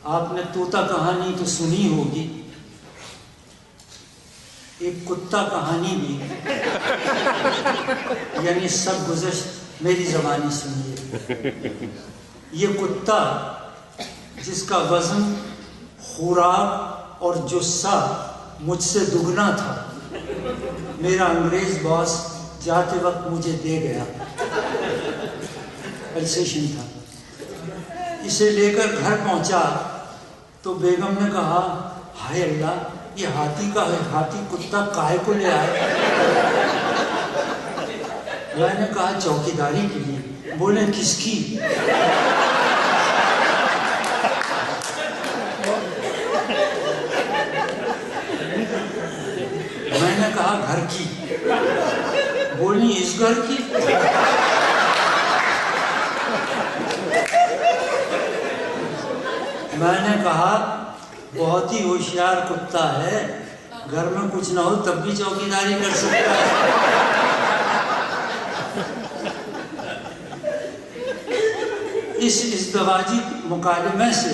آپ نے طوطا کہانی تو سنی ہوگی، ایک کتا کہانی بھی، یعنی سب گزشت میری زبانی سنیے۔ یہ کتا جس کا وزن، خوراک اور جثہ مجھ سے دگنا تھا، میرا انگریز باس جاتے وقت مجھے دے گیا، السیشن تھا۔ اسے لے کر گھر پہنچا تو بیگم نے کہا، ہائے اللہ، یہ ہاتھی کا ہے، ہاتھی کتا کائے کو لے آئے؟ میں نے کہا چوکیداری کے لیے۔ بولے کس کی؟ میں نے کہا گھر کی۔ بولی اس گھر کی؟ میں نے کہا بہت ہی ہوشیار کتا ہے، گھر میں کچھ نہ ہو تب بھی چوکیداری کر سکتا ہے۔ اس ازدواجی مکالمے سے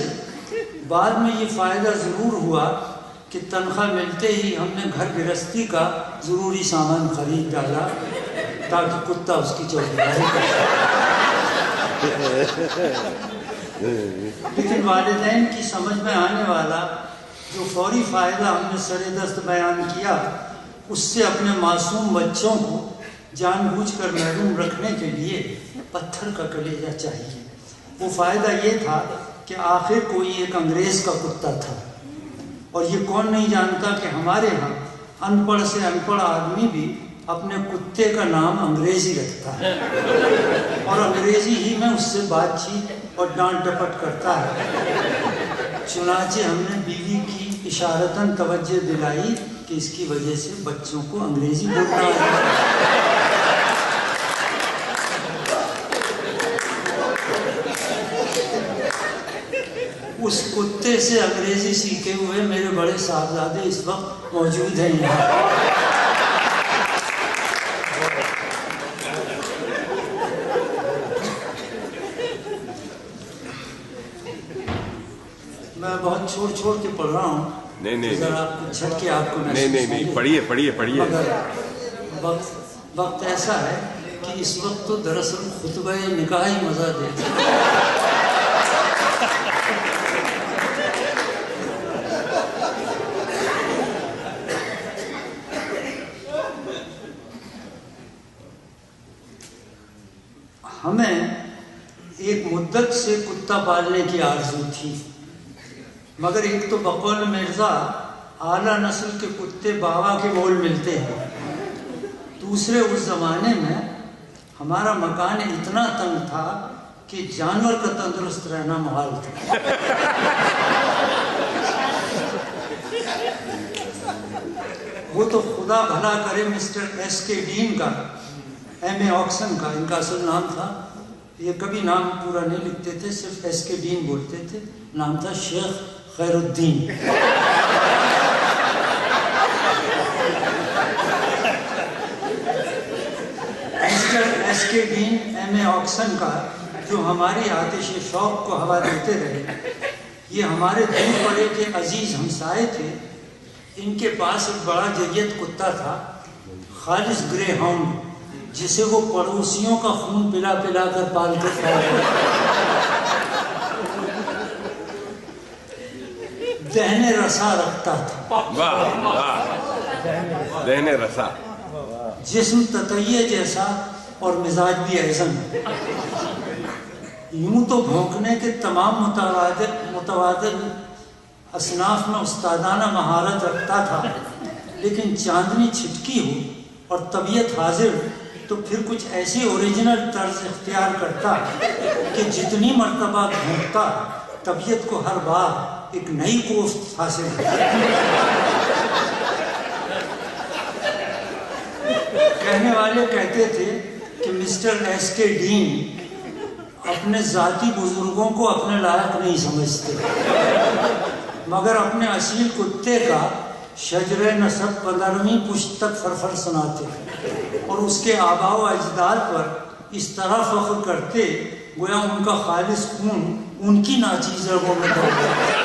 بعد میں یہ فائدہ ضرور ہوا کہ تنخواہ ملتے ہی ہم نے گھر گرہستی کا ضروری سامان خرید ڈالا تاکہ کتا اس کی چوکیداری کر سکے۔ لیکن والدین کی سمجھ میں آنے والا جو فوری فائدہ ہم نے سر دست بیان کیا، اس سے اپنے معصوم بچوں کو جان بوجھ کر محروم رکھنے کے لیے پتھر کا کلیجہ چاہیے۔ وہ فائدہ یہ تھا کہ آخر کوئی ایک انگریز کا کتا تھا، اور یہ کون نہیں جانتا کہ ہمارے ہاں ان پڑھ سے ان پڑھ آدمی بھی اپنے کتے کا نام انگریزی رکھتا ہے، اور انگریزی ہی میں اس سے بات چیت اور ڈانٹ ڈپٹ کرتا ہے۔ چنانچہ ہم نے بیوی کی اشارتاً توجہ دلائی کہ اس کی وجہ سے بچوں کو انگریزی بولنا ہے۔ اس کتے سے انگریزی سیکھے ہوئے میرے بڑے صاحبزادے اس وقت موجود ہیں یہاں۔ میں بہت چھوڑ کے پڑھ رہا ہوں، نہیں ذرا آپ کو جھٹکے آپ کو نہیں، پڑھیے۔ وقت ایسا ہے کہ اس وقت تو دراصل خطبہ نکاح ہی مزہ دیتا۔ ہمیں ایک مدت سے کتا پالنے کی آرزو تھی، مگر ایک تو بقول مرزا اعلیٰ نسل کے کتے باوا کے مول ملتے ہیں، دوسرے اس زمانے میں ہمارا مکان اتنا تنگ تھا کہ جانور کا تندرست رہنا محال تھا۔ وہ تو خدا بھلا کرے مسٹر ایس کے ڈین کا، ایم اے آکسن کا ان کا اصل نام تھا، یہ کبھی نام پورا نہیں لکھتے تھے، صرف ایس کے ڈین بولتے تھے، نام تھا شیخ خیر الدین۔ مسٹر ایس کے ڈین ایم اے آکسن کا جو ہماری آتش شوق کو ہوا دیتے رہے، یہ ہمارے دور پڑے کے عزیز ہمسائے تھے۔ ان کے پاس ایک بڑا جیت کتا تھا، خالص گرے ہاؤنڈ، جسے وہ پڑوسیوں کا خون پلا کر پال کر دہنے رسا رکھتا تھا، دہنے رسا، جسم تتیہ جیسا اور مزاج بھی ایزن۔ یوں تو بھونکنے کے تمام متواتر اصناف میں استادانہ مہارت رکھتا تھا، لیکن چاندنی چھٹکی ہو اور طبیعت حاضر تو پھر کچھ ایسی اوریجنل طرز اختیار کرتا کہ جتنی مرتبہ بھونکتا طبیعت کو ہر بار ایک نئی کوفت حاصل ہوتی۔ کہنے والے کہتے تھے کہ مسٹر ایس کے ڈین اپنے ذاتی بزرگوں کو اپنے لائق نہیں سمجھتے، مگر اپنے اصیل کتے کا شجر نسب 15ویں پشت تک فرفر سناتے اور اس کے آباء و اجداد پر اس طرح فخر کرتے گویا ان کا خالص خون ان کی ناچیز رگوں میں دوڑتا ہے۔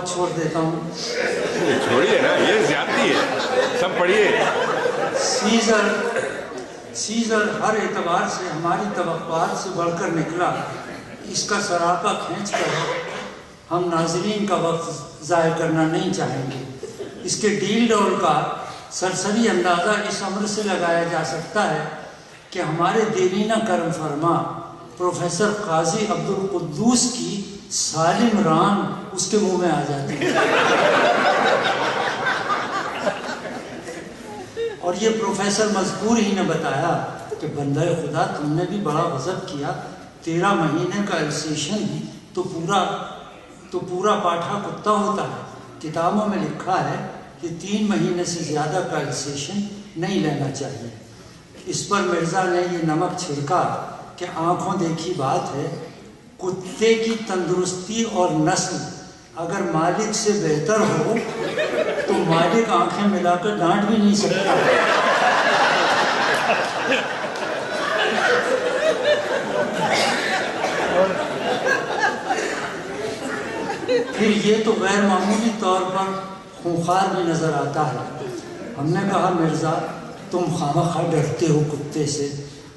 اور چھوڑ دیتا ہوں. چھوڑیے نا, یہ زیادتی ہے. سب پڑھیے. سیزر ہر اعتبار سے ہماری توقعات سے بڑھ کر نکلا. اس کا سراپا کھینچ کر ہم ناظرین کا وقت ضائع کرنا نہیں چاہیں گے. اس کے ڈیل ڈول کا سرسری اندازہ اس امر سے لگایا جا سکتا ہے کہ ہمارے دیرینہ کرم فرما پروفیسر قاضی عبدالقدوس کی سالم ران اس کے منہ میں آ جاتی ہے. اور یہ پروفیسر مذکور ہی نے بتایا کہ بندہ خدا تم نے بھی بڑا غضب کیا. 13 مہینے کا السیشن ہی تو پورا پاٹھا کتا ہوتا ہے. کتابوں میں لکھا ہے کہ 3 مہینے سے زیادہ کا السیشن نہیں لینا چاہیے. اس پر مرزا نے یہ نمک چھڑکا کہ آنکھوں دیکھی بات ہے. کتے کی تندرستی اور نسل اگر مالک سے بہتر ہو تو مالک آنکھیں ملا کر ڈانٹ بھی نہیں سکتا. پھر یہ تو غیر معمولی طور پر خونخوار بھی نظر آتا ہے. ہم نے کہا مرزا تم خواہ ڈرتے ہو کتے سے.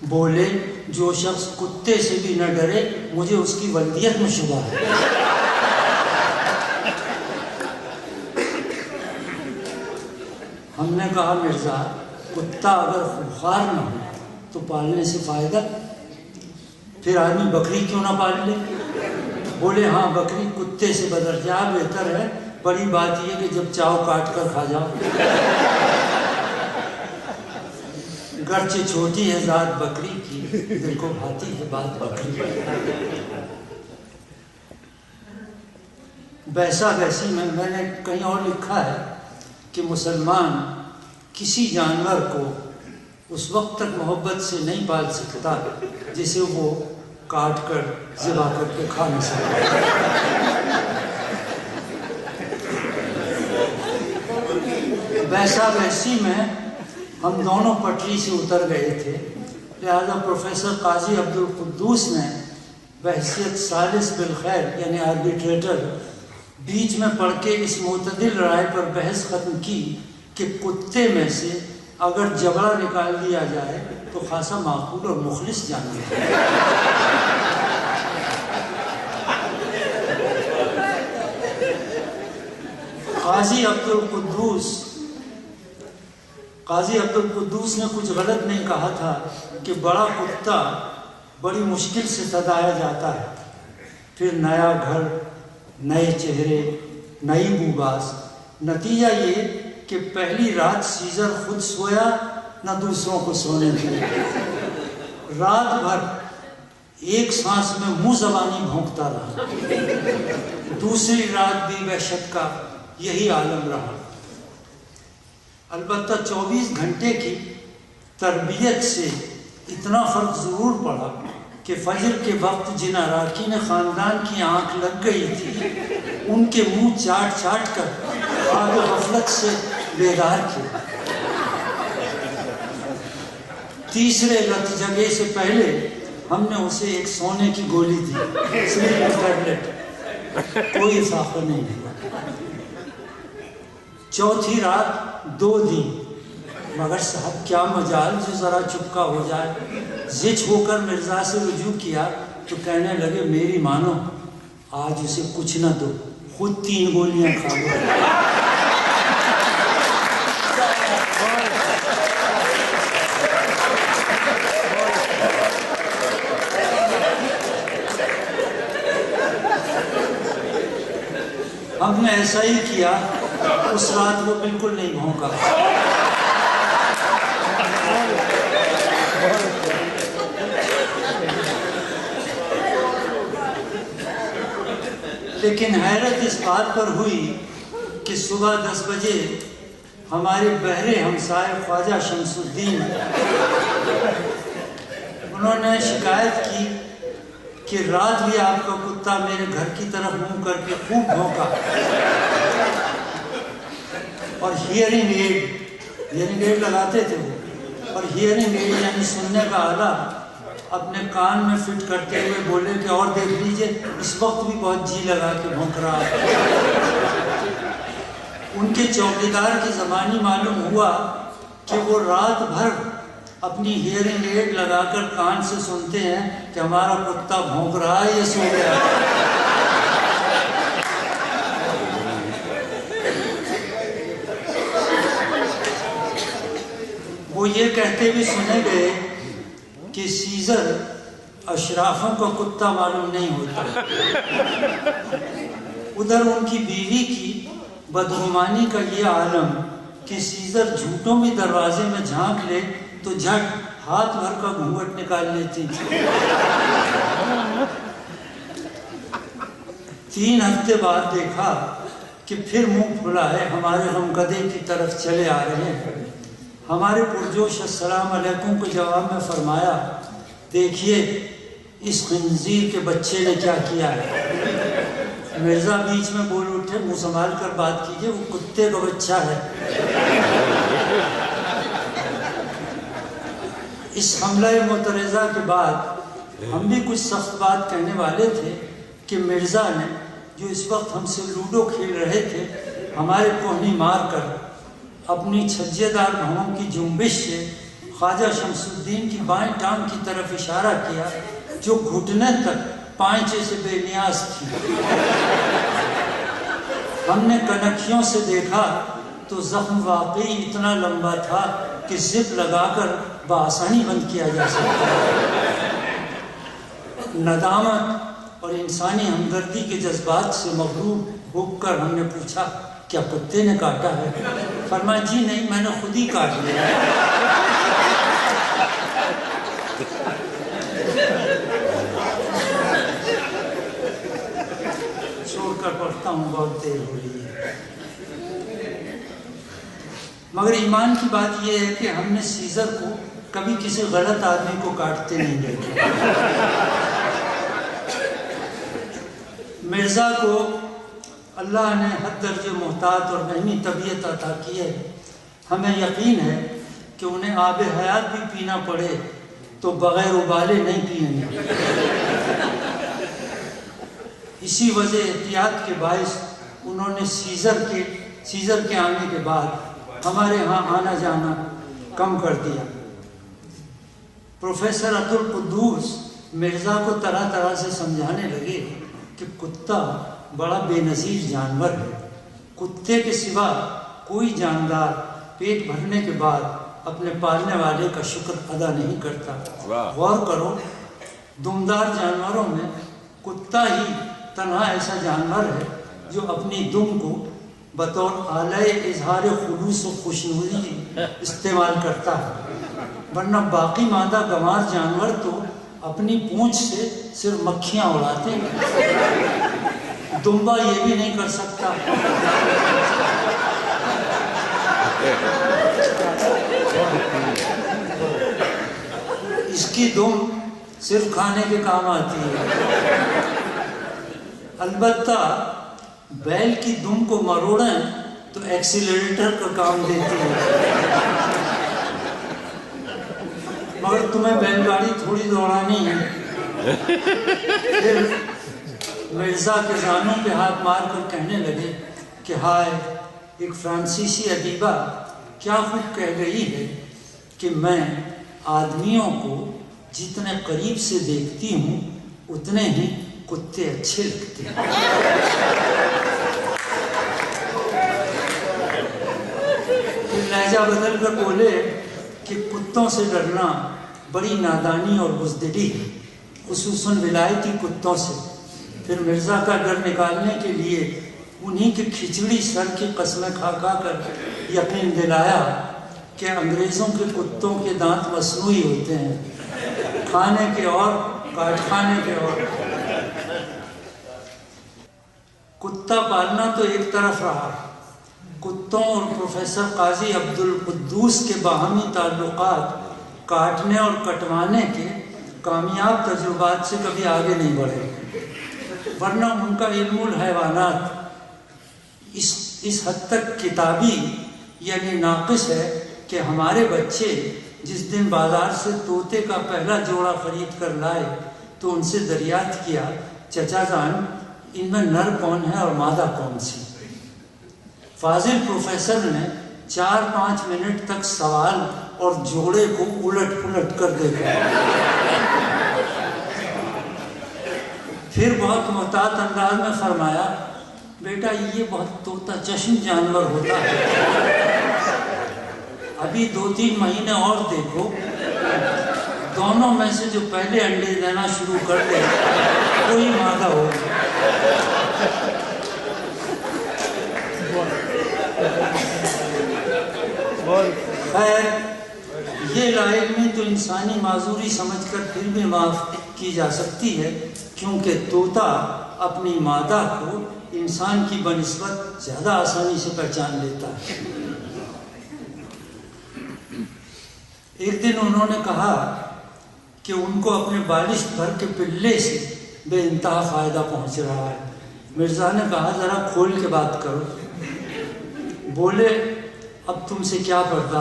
بولے جو شخص کتے سے بھی نہ ڈرے مجھے اس کی ولدیت میں شبہ ہے. ہم نے کہا مرزا کتا اگر خونخوار نہ ہو تو پالنے سے فائدہ, پھر آدمی بکری کیوں نہ پال لے. بولے ہاں بکری کتے سے بدرجہ بہتر ہے. بڑی بات یہ کہ جب چاہو کاٹ کر کھا جاؤ. گرچہ چھوٹی ہے ذات بکری کی, دل کو بھاتی ہے بات بکری. بیسا بیسی میں نے کہیں اور لکھا ہے کہ مسلمان کسی جانور کو اس وقت تک محبت سے نہیں پال سکتا جسے وہ کاٹ کر ذبح کر کے کھا نہیں سکتا. بیسا بیسی میں ہم دونوں پٹری سے اتر گئے تھے. لہذا پروفیسر قاضی عبدالقدوس نے بحیثیت ثالث بالخیر یعنی آربیٹریٹر بیچ میں پڑھ کے اس معتدل رائے پر بحث ختم کی کہ کتے میں سے اگر جبڑا نکال دیا جائے تو خاصا معقول اور مخلص جانور ہے. قاضی عبدالقدوس نے کچھ غلط نہیں کہا تھا کہ بڑا کتا بڑی مشکل سے سدایا جاتا ہے. پھر نیا گھر, نئے چہرے, نئی بوباس. نتیجہ یہ کہ پہلی رات سیزر خود سویا نہ دوسروں کو سونے دیا. رات بھر ایک سانس میں منہ زبانی بھونکتا رہا. دوسری رات بھی وحشت کا یہی عالم رہا. البتہ 24 گھنٹے کی تربیت سے اتنا فرق ضرور پڑا کہ فجر کے وقت جن اراکین خاندان کی آنکھ لگ گئی تھی ان کے منہ چاٹ چاٹ کر آگ غفلت سے بیدار کیا. تیسرے رت جگہ سے پہلے ہم نے اسے ایک سونے کی گولی دی, سلیپنگ ٹیبلٹ. کوئی فاقہ نہیں ہوا. چوتھی رات 2 دن. مگر صاحب کیا مجال جو ذرا چپکا ہو جائے. زچ ہو کر مرزا سے رجوع کیا تو کہنے لگے میری مانو آج اسے کچھ نہ دو, خود 3 گولیاں کھا لو. ہم نے ایسا ہی کیا. اس رات وہ بالکل نہیں بھونکا. لیکن حیرت اس بات پر ہوئی کہ صبح 10 بجے ہمارے بہرے ہمسائے خواجہ شمس الدین انہوں نے شکایت کی کہ رات بھی آپ کا کتا میرے گھر کی طرف منہ کر کے خوب بھونکا. اور ہیئرنگ ایڈ لگاتے تھے وہ, اور ہیئرنگ ایڈ یعنی سننے کا آلہ اپنے کان میں فٹ کرتے ہوئے بولے کہ اور دیکھ لیجئے اس وقت بھی بہت جی لگا کے بھونک رہا ہے. ان کے چوکیدار کی زبانی معلوم ہوا کہ وہ رات بھر اپنی ہیئرنگ ایڈ لگا کر کان سے سنتے ہیں کہ ہمارا کتا بھونک رہا ہے یا سو گیا ہے۔ وہ یہ کہتے بھی سنے گئے کہ سیزر اشرافوں کا کتا معلوم نہیں ہوتا۔ ادھر ان کی بیوی کی بدگمانی کا یہ عالم کہ سیزر جھوٹوں بھی دروازے میں جھانک لے تو جھٹ ہاتھ بھر کا گھونگھٹ نکال لیتی تھی۔ 3 ہفتے بعد دیکھا کہ پھر منہ کھلا ہے ہمارے غمکدے کی طرف چلے آ رہے ہیں۔ ہمارے پرجوش السلام علیکم کو جواب میں فرمایا، دیکھیے اس خنزیر کے بچے نے کیا کیا ہے۔ مرزا بیچ میں بول اٹھے، منہ سنبھال کر بات کیجئے، وہ کتے کا بچہ ہے۔ اس حملہ معترضہ کے بعد ہم بھی کچھ سخت بات کہنے والے تھے کہ مرزا نے، جو اس وقت ہم سے لوڈو کھیل رہے تھے، ہمارے کوہنی مار کر اپنی چھجے دار بھووں کی جنبش سے خواجہ شمس الدین کی بائیں ٹانگ کی طرف اشارہ کیا جو گھٹنے تک پائنچے سے بے نیاز تھی۔ ہم نے کنکھیوں سے دیکھا تو زخم واقعی اتنا لمبا تھا کہ زپ لگا کر بآسانی بند کیا جا سکتا ہے۔ ندامت اور انسانی ہمدردی کے جذبات سے مغلوب ہو کر ہم نے پوچھا، کیا کتے نے کاٹا ہے؟ فرمایا، جی نہیں، میں نے خود ہی کاٹ لیا۔ چھوڑ کر پڑھتا ہوں، بہت دیر ہو رہی ہے۔ مگر ایمان کی بات یہ ہے کہ ہم نے سیزر کو کبھی کسی غلط آدمی کو کاٹتے نہیں دیکھا۔ مرزا کو اللہ نے حد درجے محتاط اور رحمی طبیعت عطا کی ہے۔ ہمیں یقین ہے کہ انہیں آب حیات بھی پینا پڑے تو بغیر ابالے نہیں پیئیں گے۔ اسی وجہ احتیاط کے باعث انہوں نے سیزر کے آنے کے بعد ہمارے ہاں آنا جانا کم کر دیا۔ پروفیسر عبدالقدوس مرزا کو طرح طرح سے سمجھانے لگے کہ کتا بڑا بے نظیر جانور ہے۔ کتے کے سوا کوئی جاندار پیٹ بھرنے کے بعد اپنے پالنے والے کا شکر ادا نہیں کرتا۔ غور کرو، دمدار جانوروں میں کتا ہی تنہا ایسا جانور ہے جو اپنی دم کو بطور آلۂ اظہار خلوص و خوشنودی استعمال کرتا ہے، ورنہ باقی مادہ گنوار جانور تو اپنی پونچھ سے صرف مکھیاں اڑاتے ہیں۔ دمبا یہ بھی نہیں کر سکتا۔ اس کی دم صرف کھانے کے کام آتی ہے۔ البتہ بیل کی دم کو مروڑیں تو ایکسیلریٹر کا کام دیتی ہے۔ مگر تمہیں بیل گاڑی تھوڑی دوڑانی ہے۔ پھر مرزا کے زانوں پہ ہاتھ مار کر کہنے لگے کہ ہائے، ایک فرانسیسی ادیبہ کیا خوب کہہ گئی ہے کہ میں آدمیوں کو جتنے قریب سے دیکھتی ہوں اتنے ہی کتے اچھے لگتے ہیں۔ پھر لہجہ بدل کر بولے کہ کتوں سے ڈرنا بڑی نادانی اور بزدلی ہے، خصوصاً ولایتی کتوں سے۔ پھر مرزا کا ڈر نکالنے کے لیے انہی کی کھچڑی سر کی قسمیں کھا کھا کر یقین دلایا کہ انگریزوں کے کتوں کے دانت مصنوعی ہوتے ہیں، کھانے کے اور کاٹ کھانے کے اور۔ کتا پالنا تو ایک طرف رہا، کتوں اور پروفیسر قاضی عبدالقدوس کے باہمی تعلقات کاٹنے اور کٹوانے کے کامیاب تجربات سے کبھی آگے نہیں بڑھے، ورنہ ان کا علم الحیوانات اس حد تک کتابی یعنی ناقص ہے کہ ہمارے بچے جس دن بازار سے طوطے کا پہلا جوڑا خرید کر لائے تو ان سے دریافت کیا، چچا جان ان میں نر کون ہے اور مادہ کون سی؟ فاضل پروفیسر نے 4-5 منٹ تک سوال اور جوڑے کو الٹ پلٹ کر دیکھا، پھر بہت محتاط انداز میں فرمایا، بیٹا یہ بہت طوطا چشم جانور ہوتا ہے، ابھی 2-3 مہینے اور دیکھو، دونوں میں سے جو پہلے انڈے دینا شروع کر دے وہی مادہ ہوگا۔ خیر، یہ لا علمی تو انسانی معذوری سمجھ کر پھر بھی معاف کی جا سکتی ہے، کیونکہ طوطا اپنی مادہ کو انسان کی بنسبت زیادہ آسانی سے پہچان لیتا ہے۔ ایک دن انہوں نے کہا کہ ان کو اپنے بالشت بھر کے پلے سے بے انتہا فائدہ پہنچ رہا ہے۔ مرزا نے کہا ذرا کھول کے بات کرو۔ بولے اب تم سے کیا پڑتا،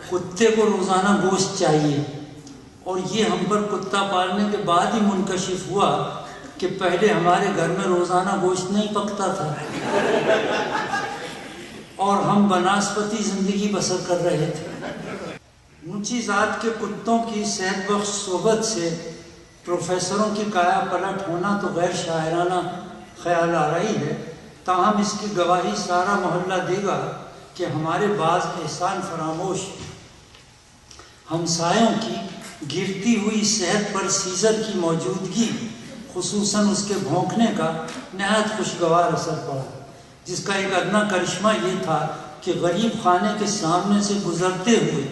کتے کو روزانہ گوشت چاہیے، اور یہ ہم پر کتا پالنے کے بعد ہی منکشف ہوا کہ پہلے ہمارے گھر میں روزانہ گوشت نہیں پکتا تھا اور ہم بناسپتی زندگی بسر کر رہے تھے۔ اونچی ذات کے کتوں کی صحت بخش صحبت سے پروفیسروں کی کایا پلٹ ہونا تو غیر شاعرانہ خیال آرائی ہے، تاہم اس کی گواہی سارا محلہ دے گا کہ ہمارے بعض احسان فراموش ہمسایوں کی گرتی ہوئی صحت پر سیزر کی موجودگی، خصوصاً اس کے بھونکنے کا نہایت خوشگوار اثر پڑا، جس کا ایک ادنا کرشمہ یہ تھا کہ غریب خانے کے سامنے سے گزرتے ہوئے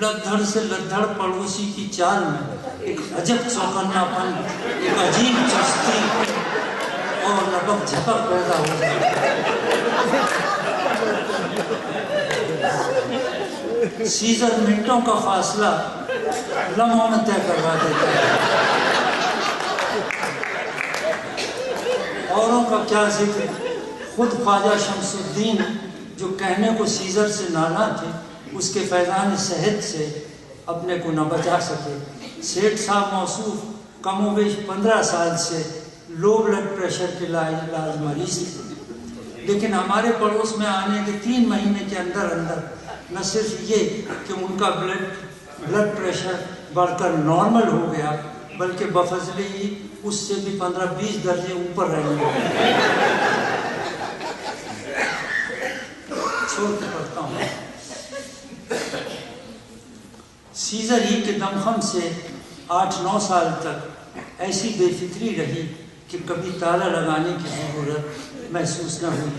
لدھڑ سے لدھڑ پڑوسی کی چال میں ایک عجب چوکنا پن، ایک عجیب چستی اور لپک جھپک پیدا ہو گئی۔ سیزر منٹوں کا فاصلہ لمحوں میں طے کروا دیتا ہے۔ اوروں کا کیا ذکر، خود خواجہ شمس الدین جو کہنے کو سیزر سے نانا تھے، اس کے فیضان صحت سے اپنے کو نہ بچا سکے۔ سیٹھ صاحب موصوف کم و بیش 15 سال سے لو بلڈ پریشر کے لاعلاج مریض تھے، لیکن ہمارے پڑوس میں آنے کے 3 مہینے کے اندر اندر نہ صرف یہ کہ ان کا بلڈ پریشر بڑھ کر نارمل ہو گیا، بلکہ بفضل ہی اس سے بھی 15-20 درجے اوپر رہنے لگے۔ چھوڑ کے پڑھتا ہوں۔ سیزر ہی کے دمخم سے 8-9 سال تک ایسی بے فکری رہی کہ کبھی تالا لگانے کی ضرورت محسوس نہ ہوئی۔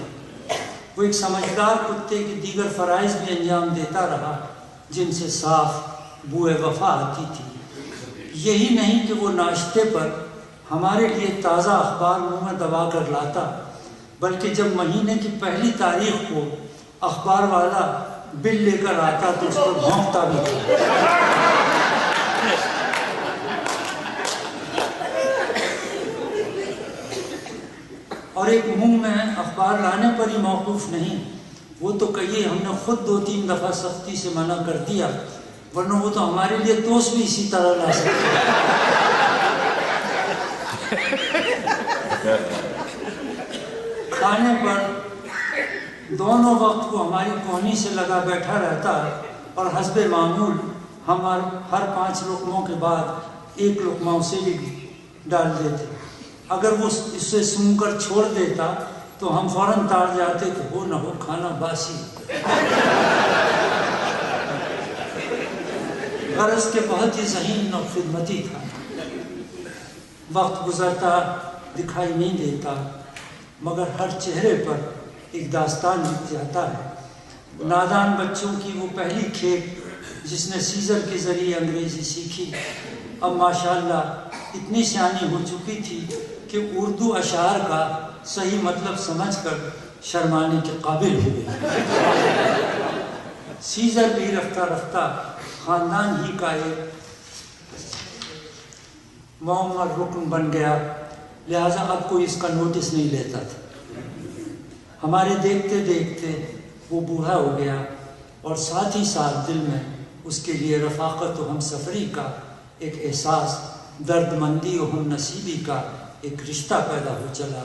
وہ ایک سمجھدار کتے کی دیگر فرائض بھی انجام دیتا رہا، جن سے صاف بوئے وفا آتی تھی۔ یہی نہیں کہ وہ ناشتے پر ہمارے لیے تازہ اخبار منہ میں دبا کر لاتا، بلکہ جب مہینے کی پہلی تاریخ کو اخبار والا بل لے کر آتا تو اس پر بھونکتا بھی تھا۔ اور ایک منہ میں اخبار لانے پر ہی موقوف نہیں، وہ تو کہیے ہم نے خود 2-3 دفعہ سختی سے منع کر دیا، ورنہ وہ تو ہمارے لیے توست بھی اسی طرح لا سکتے۔ کھانے پر دونوں وقت کو ہماری کوہنی سے لگا بیٹھا رہتا اور حسب معمول ہم ہر 5 لقموں کے بعد 1 لقمہ اسے بھی ڈال دیتے۔ اگر وہ اسے سون کر چھوڑ دیتا تو ہم فوراً تار جاتے کہ ہو نہ ہو کھانا باسی۔ غرض کے بہت ہی ذہین اور خدمتی تھا۔ وقت گزرتا دکھائی نہیں دیتا، مگر ہر چہرے پر ایک داستان لکھ جاتا ہے۔ نادان بچوں کی وہ پہلی کھیپ جس نے سیزر کے ذریعے انگریزی سیکھی، اب ماشاءاللہ اتنی سیانی ہو چکی تھی کہ اردو اشعار کا صحیح مطلب سمجھ کر شرمانے کے قابل ہو گئی۔ سیزر بھی رفتہ رفتہ خاندان ہی کا ایک معمر رکن بن گیا، لہٰذا اب کوئی اس کا نوٹس نہیں لیتا تھا۔ ہمارے دیکھتے دیکھتے وہ بوڑھا ہو گیا، اور ساتھ ہی ساتھ دل میں اس کے لیے رفاقت و ہم سفری کا ایک احساس، درد مندی و ہم نصیبی کا ایک رشتہ پیدا ہو چلا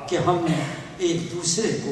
کہ ہم نے ایک دوسرے کو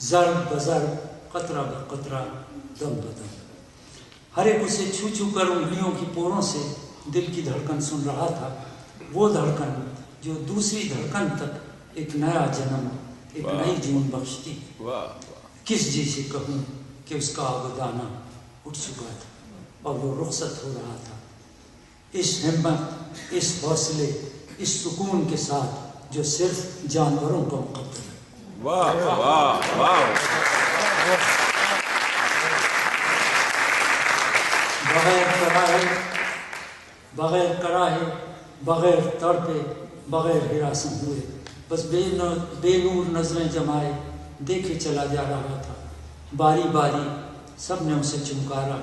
ضرب بضرب، قطرہ بقطرہ، دم بدم۔ ہر ایک اسے چھو چھو کر انگلیوں کی پوروں سے دل کی دھڑکن سن رہا تھا، وہ دھڑکن جو دوسری دھڑکن تک ایک نیا جنم، ایک نئی جون بخشتی۔ کس جی سے کہوں کہ اس کا آبدانہ اٹھ چکا تھا اور وہ رخصت ہو رہا تھا، اس ہمت، اس حوصلے، اس سکون کے ساتھ جو صرف جانوروں کا مقدر ہے۔ واہ واہ واہ، بغیر کراہے، بغیر تڑپے، بغیر ہراساں ہوئے، بس بے نور نظریں جمائے دیکھے چلا جا رہا تھا۔ باری باری سب نے اسے چمکارا،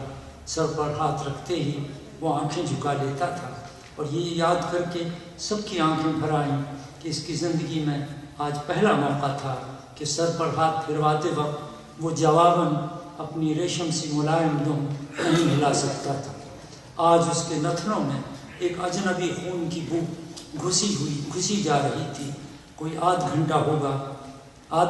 سر پر ہاتھ رکھتے ہی وہ آنکھیں جھکا لیتا تھا اور یہ یاد کر کے سب کی آنکھیں بھر آئیں کہ اس کی زندگی میں آج پہلا موقع تھا کہ سر پر ہاتھ پھرواتے وقت وہ جواباً اپنی ریشم سی ملائم دم نہیں ہلا سکتا تھا۔ آج اس کے نتنوں میں ایک اجنبی خون کی بو گھسی جا رہی تھی۔ کوئی آدھ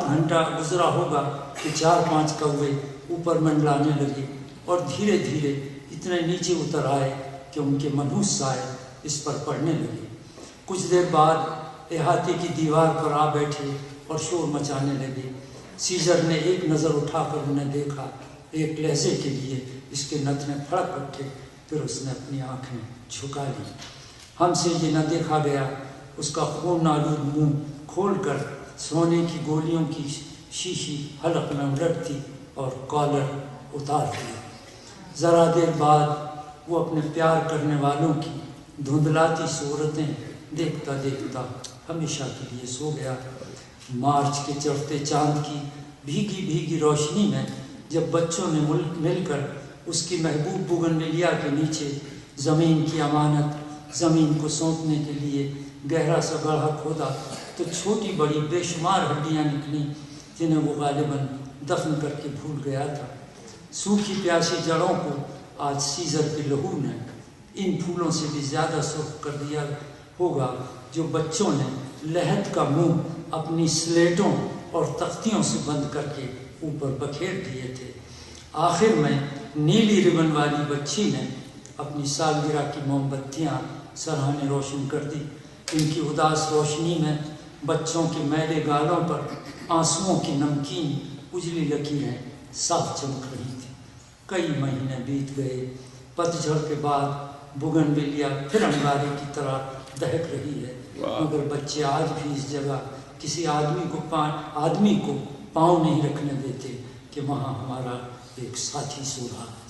گھنٹہ گزرا ہوگا کہ 4-5 کوے اوپر منڈلانے لگے اور دھیرے دھیرے اتنے نیچے اتر آئے کہ ان کے منحوس سائے اس پر پڑنے لگے۔ کچھ دیر بعد احاطے کی دیوار پر آ بیٹھے اور شور مچانے لگے۔ سیزر نے ایک نظر اٹھا کر انہیں دیکھا، ایک لہجے کے لیے اس کے نتنے پھڑک اٹھے، پھر اس نے اپنی آنکھیں جھکا لی۔ ہم سے یہ نہ دیکھا گیا، اس کا خون آلود منہ کھول کر سونے کی گولیوں کی شیشی حلق میں الٹتی اور کالر اتار دیا۔ ذرا دیر بعد وہ اپنے پیار کرنے والوں کی دھندلاتی صورتیں دیکھتا دیکھتا ہمیشہ کے لیے سو گیا۔ مارچ کے چڑھتے چاند کی بھیگی بھیگی روشنی میں جب بچوں نے مل کر اس کی محبوب بوگنویلیا کے نیچے زمین کی امانت، زمین کو سونپنے کے لیے گہرا سا گڑھا کھودا تو چھوٹی بڑی بے شمار ہڈیاں نکلیں جنہیں وہ غالباً دفن کر کے بھول گیا تھا۔ سوکھی پیاسی جڑوں کو آج سیزر کے لہو نے ان پھولوں سے بھی زیادہ سرخ کر دیا ہوگا جو بچوں نے لحد کا منہ اپنی سلیٹوں اور تختیوں سے بند کر کے اوپر بکھیر دیے تھے۔ آخر میں نیلی ربن والی بچی نے اپنی سالگرہ کی موم بتیاں سرہانے روشن کر دی۔ ان کی اداس روشنی میں بچوں کے میلے گالوں پر آنسوؤں کی نمکین اجلی لکیریں صاف چمک رہی تھیں۔ کئی مہینے بیت گئے۔ پتجھڑ کے بعد بوگنویلیا پھر انگارے کی طرح دہک رہی ہے، مگر بچے آج بھی اس جگہ کسی آدمی کو پاؤں نہیں رکھنے دیتے کہ وہاں ہمارا ایک ساتھی سو رہا ہے۔